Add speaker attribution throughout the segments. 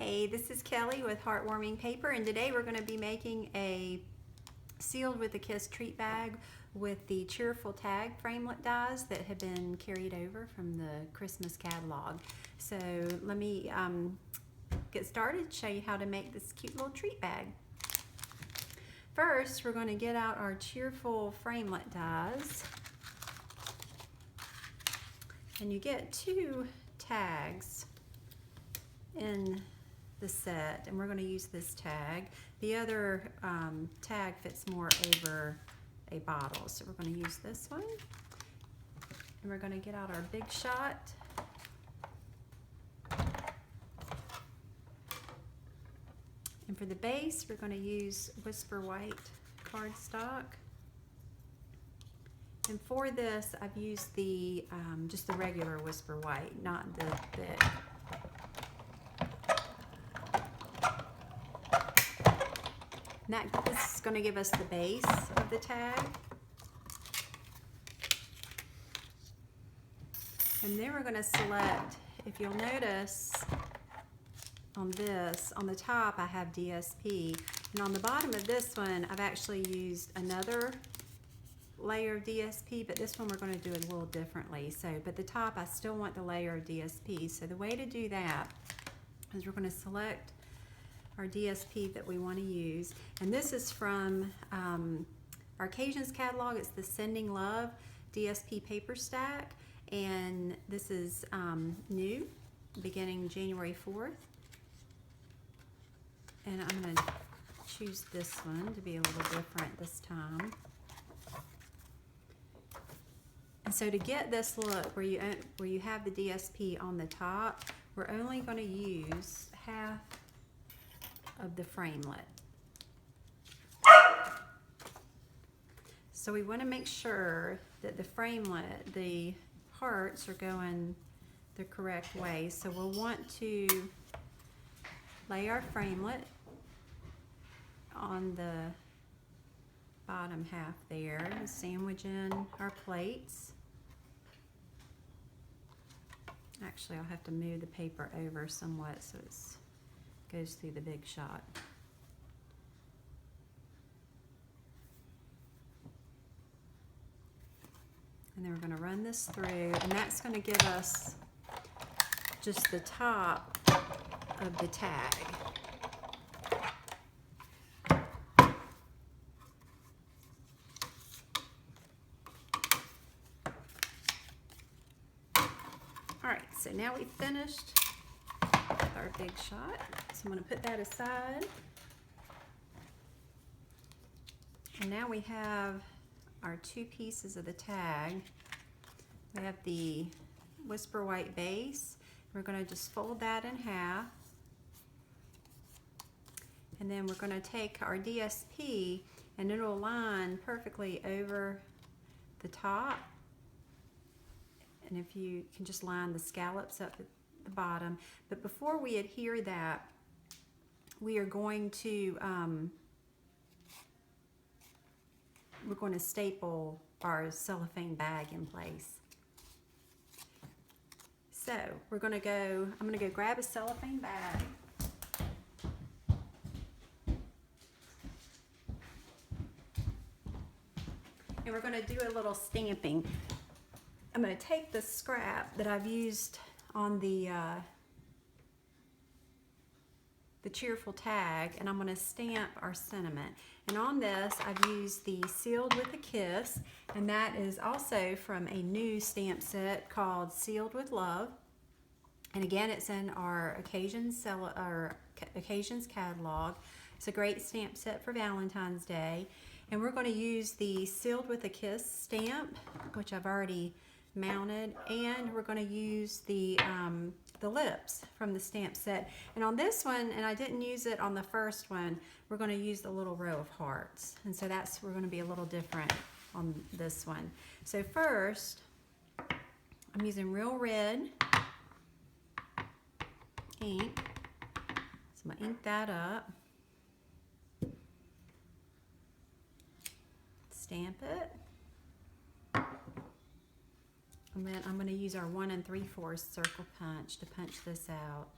Speaker 1: Hey, this is Kelly with Heartwarming Paper, and today we're going to be making a sealed with a kiss treat bag with the cheerful tag framelit dies that have been carried over from the Christmas catalog. So let me get started, show you how to make this cute little treat bag. First, we're going to get out our cheerful framelit dies, and you get 2 tags in the set, and we're going to use this tag. The other tag fits more over a bottle, so we're going to use this one. And we're going to get out our big shot. And for the base, we're going to use Whisper White cardstock. And for this, I've used the just the regular Whisper White, not the thick. This is going to give us the base of the tag. And then we're going to select, if you'll notice on this, on the top I have DSP, and on the bottom of this one I've actually used another layer of DSP, but this one we're going to do it a little differently. So, but the top I still want the layer of DSP. So the way to do that is we're going to select our DSP that we want to use, and this is from our Occasions catalog. It's the Sending Love DSP paper stack, and this is new, beginning January 4th. And I'm going to choose this one to be a little different this time. And so to get this look where you have the DSP on the top, we're only going to use half of the framelit. So we want to make sure that the framelit, the parts are going the correct way. So we'll want to lay our framelit on the bottom half there, sandwich in our plates. Actually, I'll have to move the paper over somewhat so it goes through the big shot. And then we're going to run this through, and that's going to give us just the top of the tag. Alright, so now we've finished with our big shot. So I'm going to put that aside. And now we have our 2 pieces of the tag. We have the Whisper White base. We're going to just fold that in half. And then we're going to take our DSP, and it'll line perfectly over the top. And if you can just line the scallops up at the bottom. But before we adhere that, we are going to we're going to staple our cellophane bag in place. So we're going to go, I'm going to go grab a cellophane bag. And we're going to do a little stamping. I'm going to take the scrap that I've used on the cheerful tag, and I'm going to stamp our sentiment. And on this, I've used the Sealed with a Kiss, and that is also from a new stamp set called Sealed with Love. And again, it's in our Occasions catalog. It's a great stamp set for Valentine's Day. And we're going to use the Sealed with a Kiss stamp, which I've already mounted, and we're going to use the lips from the stamp set. And on this one, and I didn't use it on the first one, we're going to use the little row of hearts. And so we're going to be a little different on this one. So first, I'm using real red ink. So I'm going to ink that up. Stamp it. And then I'm going to use our 1 3/4 circle punch to punch this out.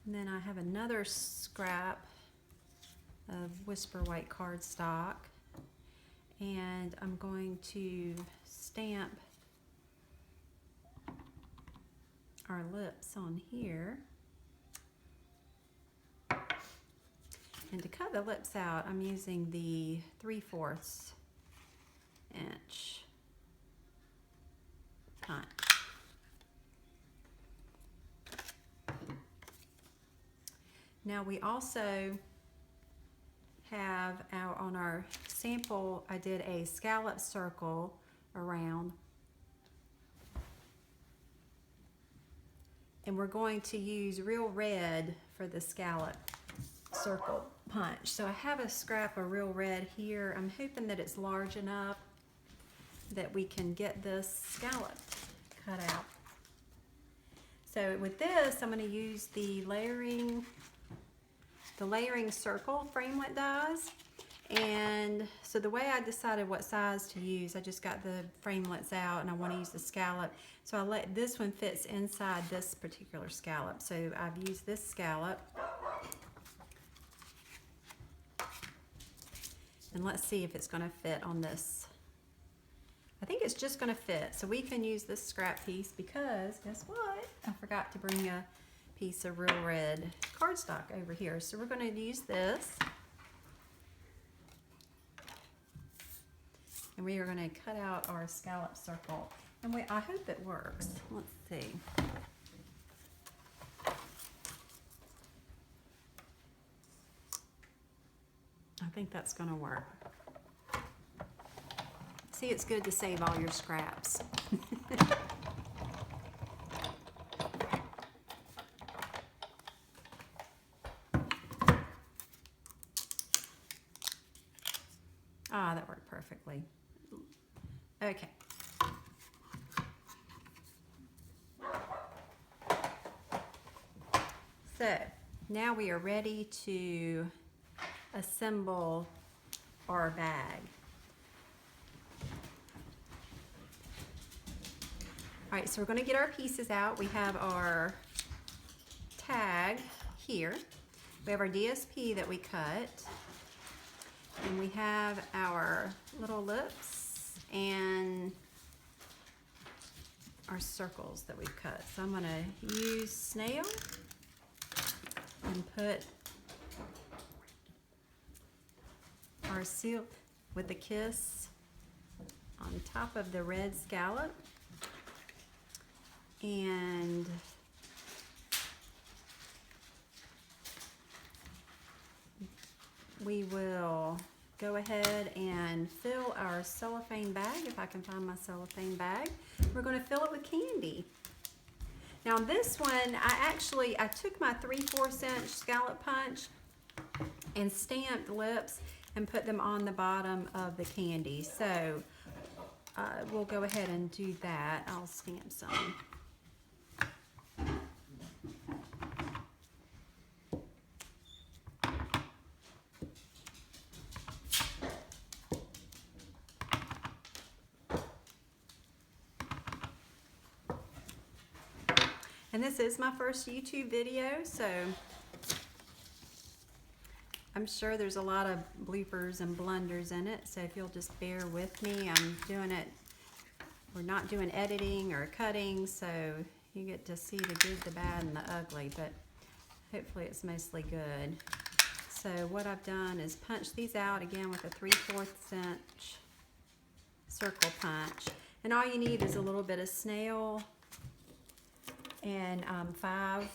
Speaker 1: And then I have another scrap of Whisper White cardstock, and I'm going to stamp our lips on here. And to cut the lips out, I'm using the 3/4 inch punch. Now we also have on our sample, I did a scallop circle around. And we're going to use real red for the scallop circle punch. So I have a scrap of real red here. I'm hoping that it's large enough that we can get this scallop cut out. So with this, I'm going to use the layering circle framelit dies. And so the way I decided what size to use, I just got the framelits out and I want to use the scallop. So this one fits inside this particular scallop. So I've used this scallop. And let's see if it's going to fit on this. I think it's just going to fit. So we can use this scrap piece because, guess what? I forgot to bring a piece of real red cardstock over here. So we're going to use this. And we are going to cut out our scallop circle. And I hope it works. Let's see. I think that's going to work. See, it's good to save all your scraps. Ah, that worked perfectly. Okay. So now we are ready to assemble our bag. All right, so we're going to get our pieces out. We have our tag here. We have our DSP that we cut. And we have our little lips and our circles that we've cut. So I'm going to use snail and put our seal with a kiss on top of the red scallop. And we will go ahead and fill our cellophane bag, if I can find my cellophane bag. We're going to fill it with candy. Now on this one, I took my 3/4 inch scallop punch and stamped lips and put them on the bottom of the candy. So we'll go ahead and do that. I'll stamp some. And this is my first YouTube video, so I'm sure there's a lot of bloopers and blunders in it, so if you'll just bear with me, I'm doing it, we're not doing editing or cutting, so you get to see the good, the bad, and the ugly, but hopefully it's mostly good. So what I've done is punch these out again with a 3/4 inch circle punch. And all you need is a little bit of snail and 5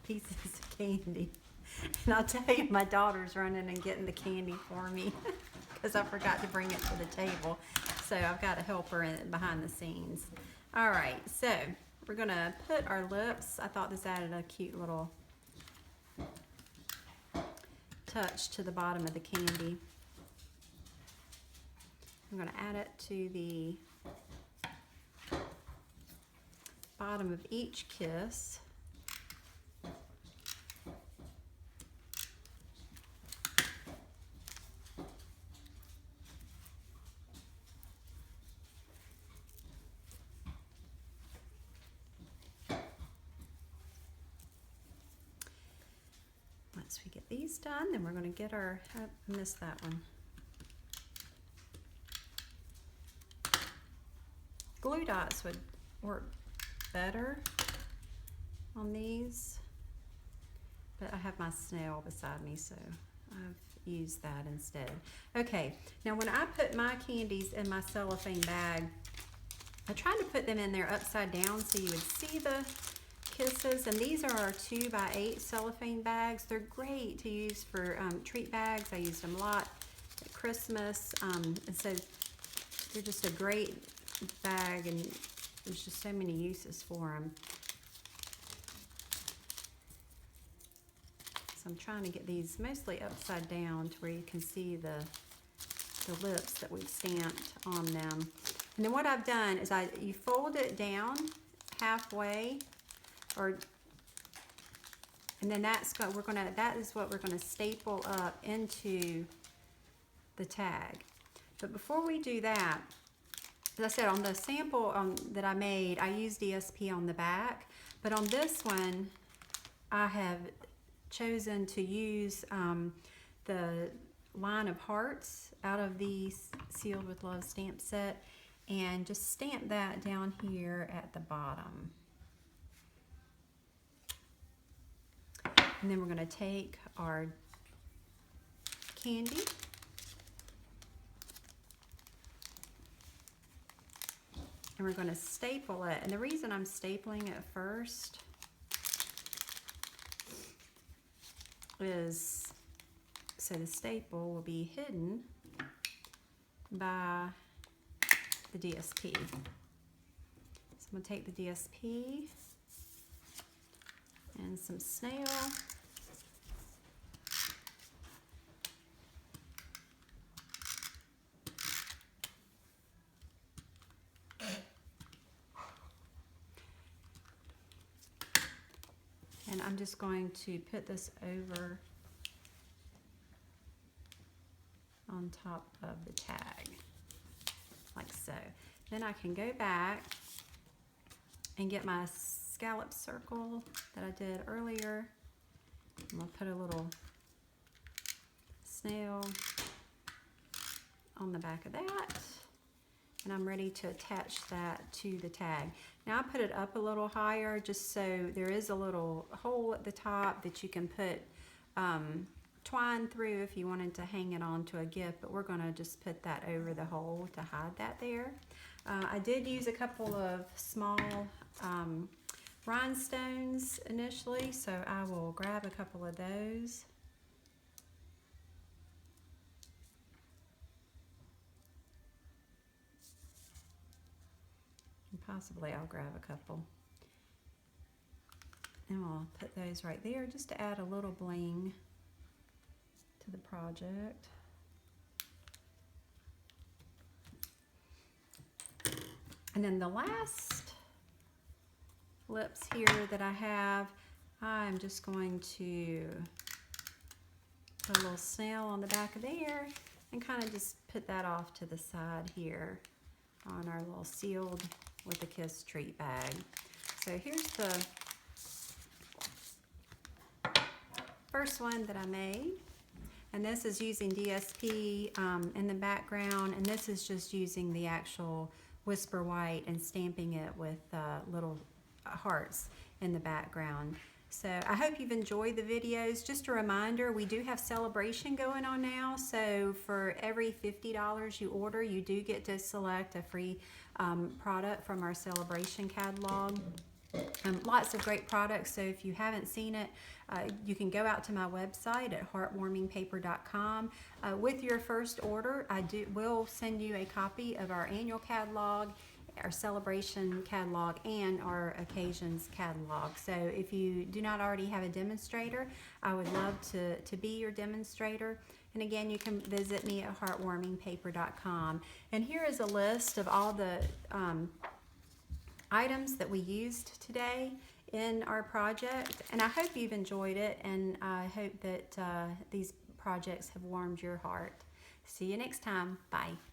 Speaker 1: pieces of candy. And I'll tell you, my daughter's running and getting the candy for me because I forgot to bring it to the table. So I've got to help her behind the scenes. All right, so we're gonna put our lips. I thought this added a cute little touch to the bottom of the candy. I'm gonna add it to the bottom of each kiss. Once we get these done, then we're going to get our, I missed that one. Glue dots would work better on these, but I have my snail beside me, so I've used that instead. Okay, now when I put my candies in my cellophane bag, I tried to put them in there upside down so you would see the kisses, and these are our 2x8 cellophane bags. They're great to use for treat bags. I used them a lot at Christmas, and so they're just a great bag, and there's just so many uses for them. So I'm trying to get these mostly upside down to where you can see the lips that we've stamped on them. And then what I've done is you fold it down halfway, and then that is what we're gonna staple up into the tag. But before we do that, as I said, on the sample that I made, I used DSP on the back, but on this one, I have chosen to use the line of hearts out of the Sealed with Love stamp set, and just stamp that down here at the bottom. And then we're going to take our candy, and we're going to staple it. And the reason I'm stapling it first is so the staple will be hidden by the DSP. So I'm going to take the DSP and some snail. And I'm just going to put this over on top of the tag, like so. Then I can go back and get my scallop circle that I did earlier. I'm gonna put a little snail on the back of that, and I'm ready to attach that to the tag. Now I put it up a little higher just so there is a little hole at the top that you can put twine through if you wanted to hang it onto a gift, but we're gonna just put that over the hole to hide that there. I did use a couple of small rhinestones initially, so I will grab a couple of those. And possibly I'll grab a couple. And we'll put those right there just to add a little bling to the project. And then the last lips here that I have, I'm just going to put a little snail on the back of there and kind of just put that off to the side here on our little Sealed with a Kiss treat bag. So here's the first one that I made, and this is using DSP in the background, and this is just using the actual Whisper White and stamping it with little hearts in the background. So I hope you've enjoyed the videos. Just a reminder, we do have celebration going on now, so for every $50 you order, you do get to select a free product from our celebration catalog. Lots of great products, so if you haven't seen it, you can go out to my website at heartwarmingpaper.com. With your first order, will send you a copy of our annual catalog, our celebration catalog, and our occasions catalog. So if you do not already have a demonstrator, I would love to be your demonstrator. And again, you can visit me at heartwarmingpaper.com. And here is a list of all the items that we used today in our project, and I hope you've enjoyed it, and I hope that these projects have warmed your heart. See you next time. Bye.